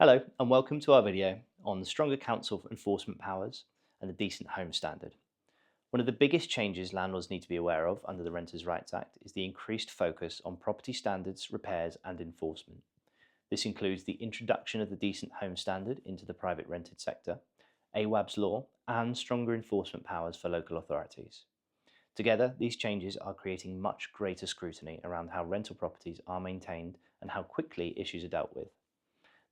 Hello and welcome to our video on the stronger council enforcement powers and the Decent Home Standard. One of the biggest changes landlords need to be aware of under the Renters' Rights Act is the increased focus on property standards, repairs and enforcement. This includes the introduction of the Decent Home Standard into the private rented sector, Awaab's law and stronger enforcement powers for local authorities. Together, these changes are creating much greater scrutiny around how rental properties are maintained and how quickly issues are dealt with.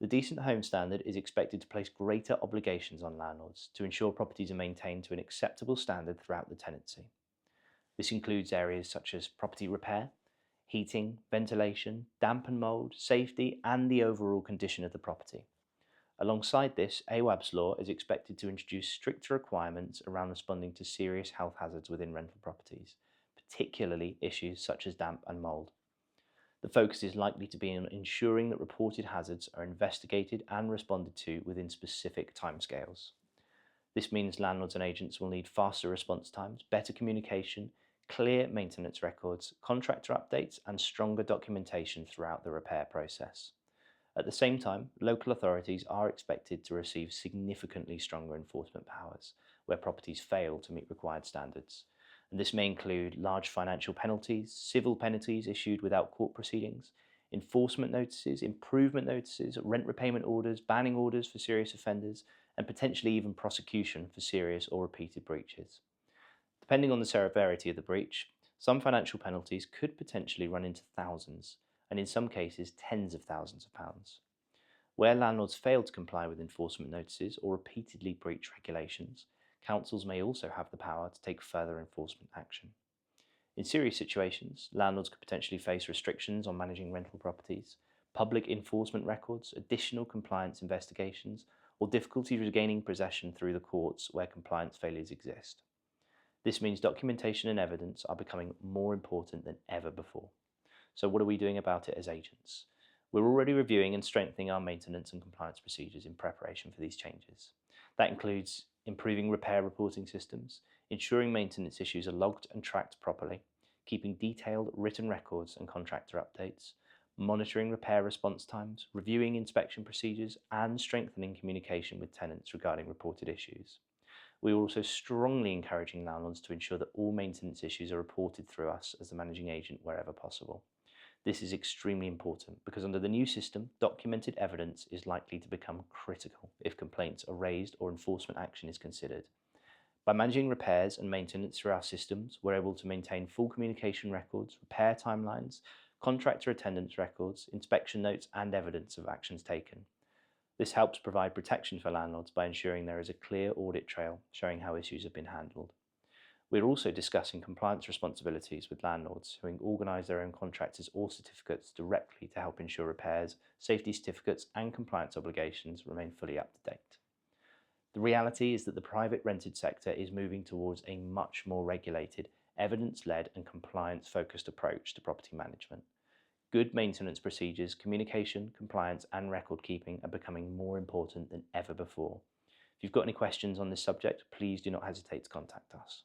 The Decent Home Standard is expected to place greater obligations on landlords to ensure properties are maintained to an acceptable standard throughout the tenancy. This includes areas such as property repair, heating, ventilation, damp and mould, safety and the overall condition of the property. Alongside this, Awaab's law is expected to introduce stricter requirements around responding to serious health hazards within rental properties, particularly issues such as damp and mould. The focus is likely to be on ensuring that reported hazards are investigated and responded to within specific timescales. This means landlords and agents will need faster response times, better communication, clear maintenance records, contractor updates and stronger documentation throughout the repair process. At the same time, local authorities are expected to receive significantly stronger enforcement powers where properties fail to meet required standards. And this may include large financial penalties, civil penalties issued without court proceedings, enforcement notices, improvement notices, rent repayment orders, banning orders for serious offenders, and potentially even prosecution for serious or repeated breaches. Depending on the severity of the breach, some financial penalties could potentially run into thousands, and in some cases tens of thousands of pounds. Where landlords fail to comply with enforcement notices or repeatedly breach regulations, councils may also have the power to take further enforcement action. In serious situations, landlords could potentially face restrictions on managing rental properties, public enforcement records, additional compliance investigations, or difficulty regaining possession through the courts where compliance failures exist. This means documentation and evidence are becoming more important than ever before. So what are we doing about it as agents? We're already reviewing and strengthening our maintenance and compliance procedures in preparation for these changes. That includes improving repair reporting systems, ensuring maintenance issues are logged and tracked properly, keeping detailed written records and contractor updates, monitoring repair response times, reviewing inspection procedures, and strengthening communication with tenants regarding reported issues. We are also strongly encouraging landlords to ensure that all maintenance issues are reported through us as the managing agent wherever possible. This is extremely important because under the new system, documented evidence is likely to become critical if complaints are raised or enforcement action is considered. By managing repairs and maintenance through our systems, we're able to maintain full communication records, repair timelines, contractor attendance records, inspection notes and evidence of actions taken. This helps provide protection for landlords by ensuring there is a clear audit trail showing how issues have been handled. We're also discussing compliance responsibilities with landlords who organise their own contractors or certificates directly to help ensure repairs, safety certificates and compliance obligations remain fully up to date. The reality is that the private rented sector is moving towards a much more regulated, evidence-led and compliance-focused approach to property management. Good maintenance procedures, communication, compliance and record keeping are becoming more important than ever before. If you've got any questions on this subject, please do not hesitate to contact us.